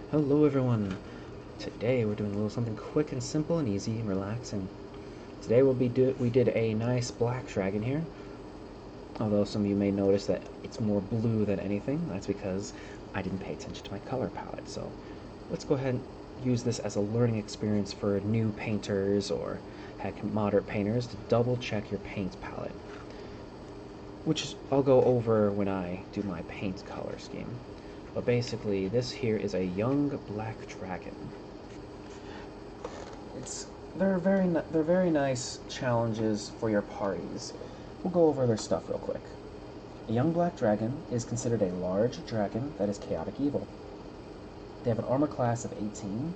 Hello everyone! Today we're doing a little something quick and simple and easy and relaxing. Today we did a nice black dragon here, although some of you may notice that it's more blue than anything. That's because I didn't pay attention to my color palette. So let's go ahead and use this as a learning experience for new painters or heck, moderate painters to double check your paint palette, which I'll go over when I do my paint color scheme. But basically, this here is a young black dragon. They're very nice challenges for your parties. We'll go over their stuff real quick. A young black dragon is considered a large dragon that is chaotic evil. They have an armor class of 18.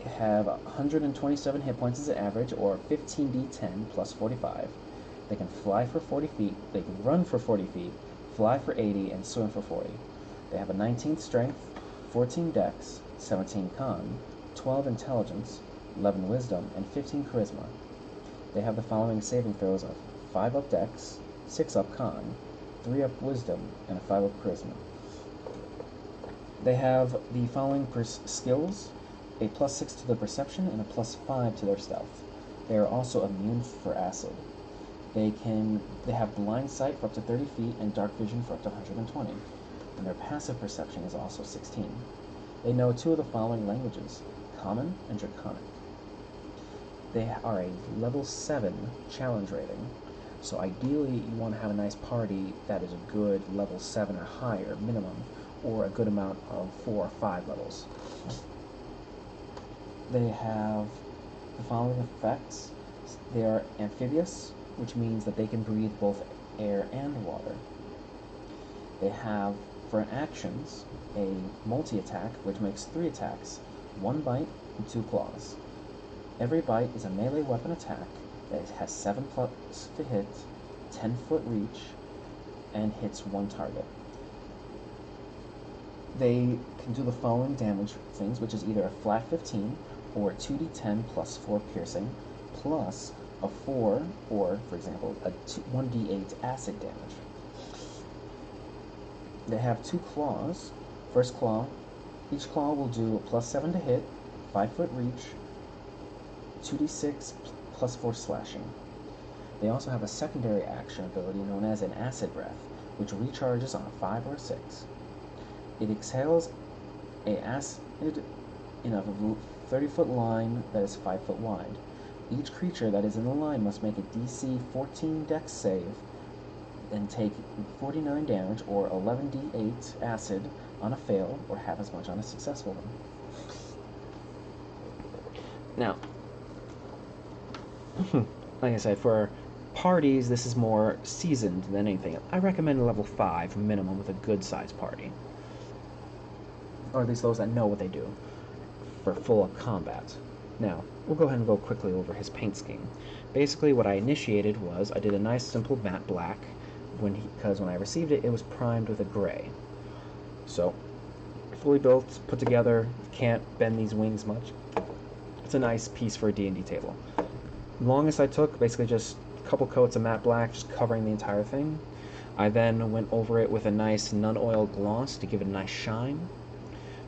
They have 127 hit points as an average, or 15d10 plus 45. They can fly for 40 feet, they can run for 40 feet, fly for 80, and swim for 40. They have a 19th strength, 14 dex, 17 con, 12 intelligence, 11 wisdom, and 15 charisma. They have the following saving throws of 5 up dex, 6 up con, 3 up wisdom, and a 5 up charisma. They have the following skills: a plus 6 to their perception and a plus 5 to their stealth. They are also immune for acid. They have blind sight for up to 30 feet and dark vision for up to 120. And their passive perception is also 16. They know 2 of the following languages: Common and Draconic. They are a level 7 challenge rating, so ideally you want to have a nice party that is a good level 7 or higher minimum, or a good amount of 4 or 5 levels. They have the following effects. They are amphibious, which means that they can breathe both air and water. They have, for actions, a multi-attack, which makes 3 attacks, 1 bite and 2 claws. Every bite is a melee weapon attack that has 7 plus to hit, 10 foot reach, and hits 1 target. They can do the following damage things, which is either a flat 15 or 2d10 plus 4 piercing, plus a 4 or, for example, a 1d8 acid damage. They have 2 claws. First claw, each claw will do a plus 7 to hit, 5 foot reach, 2d6 plus 4 slashing. They also have a secondary action ability known as an acid breath, which recharges on a 5 or a 6. It exhales a acid in a 30-foot line that is 5 foot wide. Each creature that is in the line must make a DC 14 dex save and take 49 damage, or 11d8 acid on a fail, or half as much on a successful one. Now, like I said, for parties, this is more seasoned than anything. I recommend level 5 minimum with a good-sized party, or at least those that know what they do, for full-up combat. Now, we'll go ahead and go quickly over his paint scheme. Basically, what I initiated was I did a nice simple matte black, because when I received it, it was primed with a gray. So, fully built, put together, can't bend these wings much. It's a nice piece for a D&D table. Longest I took, basically just a couple coats of matte black, just covering the entire thing. I then went over it with a nice nun-oil gloss to give it a nice shine.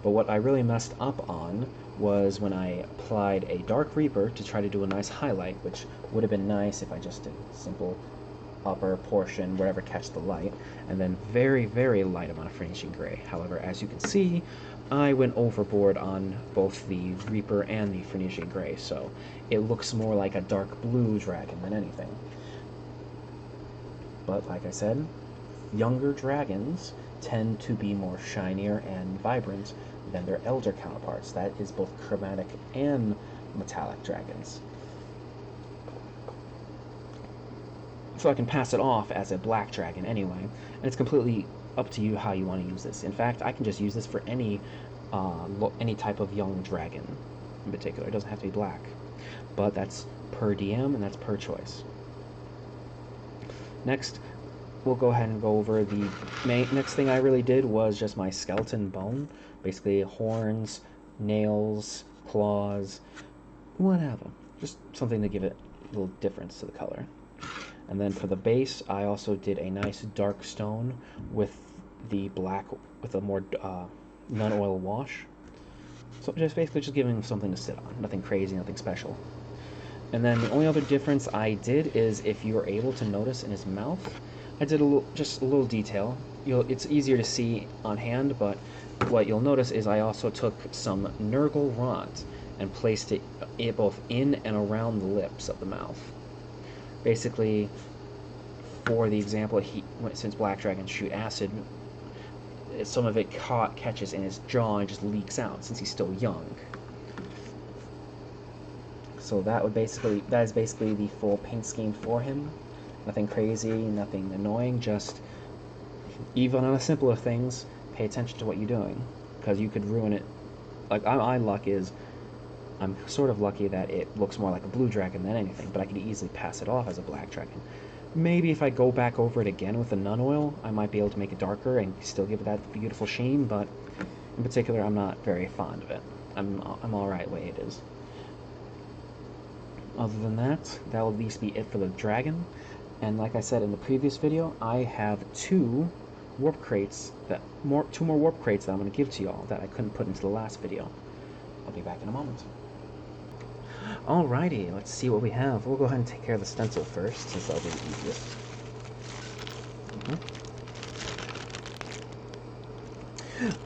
But what I really messed up on was when I applied a Dark Reaper to try to do a nice highlight, which would have been nice if I just did simple upper portion, wherever catch the light, and then very, very light amount of finishing gray. However, as you can see, I went overboard on both the Reaper and the finishing gray, so it looks more like a dark blue dragon than anything. But like I said, younger dragons tend to be more shinier and vibrant than their elder counterparts. That is both chromatic and metallic dragons. So I can pass it off as a black dragon anyway, and it's completely up to you how you want to use this. In fact, I can just use this for any type of young dragon in particular. It doesn't have to be black, but that's per DM and that's per choice. Next, we'll go ahead and go over the next thing I really did was just my skeleton bone, basically horns, nails, claws, whatever, just something to give it a little difference to the color. And then for the base, I also did a nice dark stone with the black, with a more non-oil wash. So just basically just giving him something to sit on. Nothing crazy, nothing special. And then the only other difference I did is if you were able to notice in his mouth, I did just a little detail. It's easier to see on hand, but what you'll notice is I also took some Nurgle Rot and placed it both in and around the lips of the mouth. Basically, for the example, since black dragons shoot acid, some of it catches in his jaw and just leaks out since he's still young. So that is basically the full paint scheme for him. Nothing crazy, nothing annoying, just even on the simpler things, pay attention to what you're doing, because you could ruin it. Like I'm sort of lucky that it looks more like a blue dragon than anything, but I could easily pass it off as a black dragon. Maybe if I go back over it again with the nun oil, I might be able to make it darker and still give it that beautiful sheen, but in particular, I'm not very fond of it. I'm alright the way it is. Other than that, that will at least be it for the dragon. And like I said in the previous video, I have two more warp crates that I'm going to give to y'all that I couldn't put into the last video. I'll be back in a moment. Alrighty, let's see what we have. We'll go ahead and take care of the stencil first, since that'll be the easiest.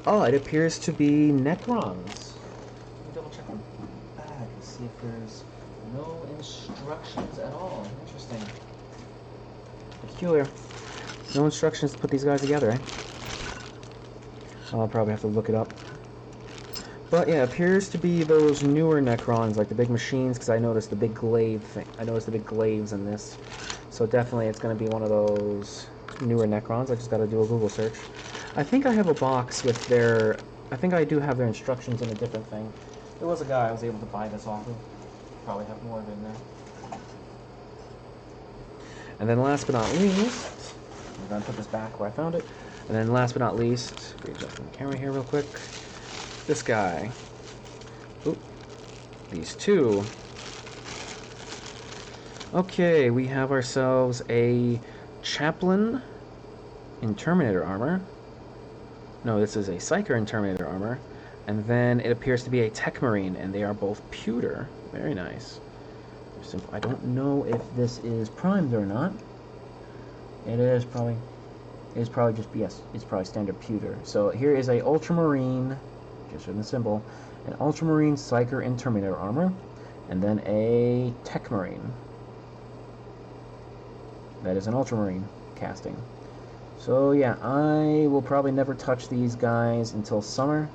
Oh, it appears to be Necrons. Let me double check the bag and see if there's no instructions at all. Interesting. Peculiar. No instructions to put these guys together, eh? I'll probably have to look it up. But yeah, it appears to be those newer Necrons, like the big machines, because I noticed the big glaive thing. I noticed the big glaives in this. So definitely it's going to be one of those newer Necrons. I just got to do a Google search. I think I have a box with their... I think I do have their instructions in a different thing. There was a guy I was able to buy this off of. Probably have more of it in there. And then last but not least... I'm going to put this back where I found it. And then last but not least... Readjust the camera here real quick. This guy. Oop. These two. Okay, we have ourselves a Chaplain in Terminator armor. No, this is a Psyker in Terminator armor. And then it appears to be a Tech Marine, and they are both pewter. Very nice. I don't know if this is primed or not. It is probably just, yes, it's probably standard pewter. So here is a Ultramarine, just in the symbol, an Ultramarine Psyker in Terminator armor, and then a Tech Marine. That is an Ultramarine casting. So yeah, I will probably never touch these guys until summer,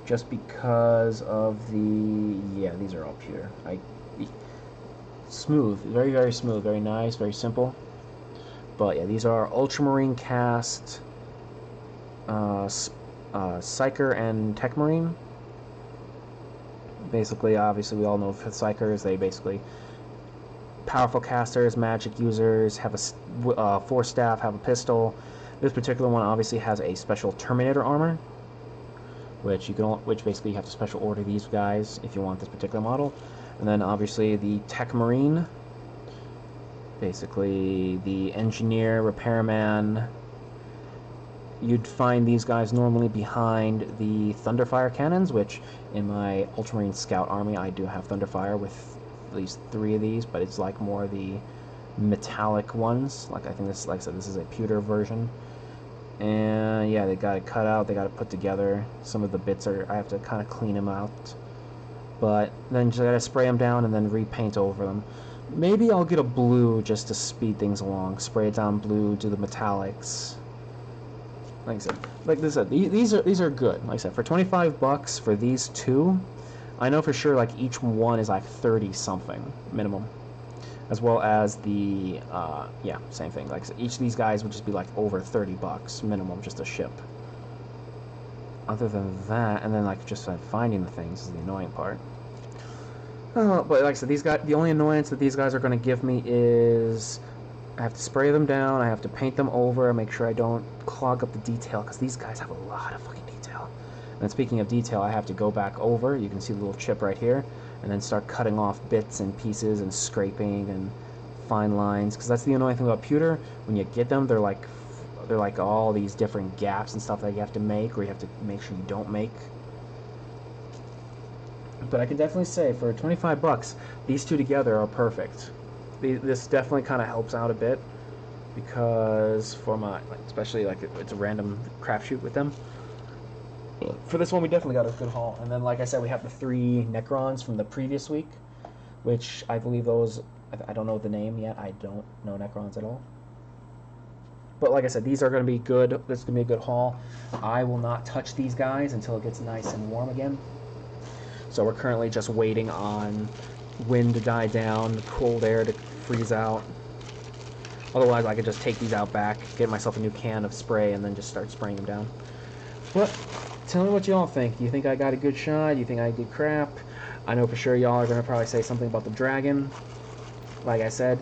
just because of the, yeah, these are all pewter. Smooth, very, very smooth, very nice, very simple. But yeah, these are Ultramarine cast Psyker and Tech Marine. Basically, obviously, we all know for Psykers, they basically powerful casters, magic users, have a force staff, have a pistol. This particular one obviously has a special Terminator armor, which basically you have to special order these guys if you want this particular model. And then obviously the Tech Marine, basically the engineer, repairman. You'd find these guys normally behind the Thunderfire cannons, which in my Ultramarine Scout army I do have Thunderfire with at least 3 of these, but it's like more the metallic ones. Like I think this, like I said, this is a pewter version. And yeah, they got it cut out, they got it put together. Some of the bits I have to kind of clean them out. But then just gotta spray them down and then repaint over them. Maybe I'll get a blue just to speed things along. Spray it down blue, do the metallics. Like I said, these are good. Like I said, for $25 for these two, I know for sure like each one is like 30 something minimum, as well as the yeah, same thing. Like I said, each of these guys would just be like over $30 minimum just to ship. Other than that, and then like just finding the things is the annoying part. But like I said, these guys, the only annoyance that these guys are going to give me is I have to spray them down, I have to paint them over, make sure I don't clog up the detail, because these guys have a lot of fucking detail. And speaking of detail, I have to go back over, you can see the little chip right here, and then start cutting off bits and pieces and scraping and fine lines, because that's the annoying thing about pewter. When you get them, they're like all these different gaps and stuff that you have to make, or you have to make sure you don't make. But I can definitely say for 25 bucks, these two together are perfect. This definitely kind of helps out a bit because for my, especially like it's a random crapshoot with them. For this one, we definitely got a good haul. And then, like I said, we have the 3 Necrons from the previous week, which I believe those, I don't know the name yet. I don't know Necrons at all. But like I said, these are going to be good. This is going to be a good haul. I will not touch these guys until it gets nice and warm again. So we're currently just waiting on wind to die down, cold air to freeze out. Otherwise, I could just take these out back, get myself a new can of spray, and then just start spraying them down. But tell me what y'all think. Do you think I got a good shot? Do you think I did crap? I know for sure y'all are going to probably say something about the dragon. Like I said,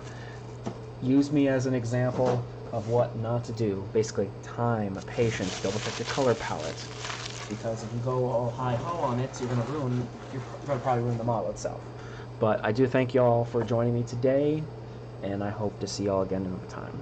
use me as an example of what not to do. Basically, time, patience, double check your color palette. Because if you go all hi-ho on it, you're going to probably ruin the model itself. But I do thank y'all for joining me today, and I hope to see y'all again another time.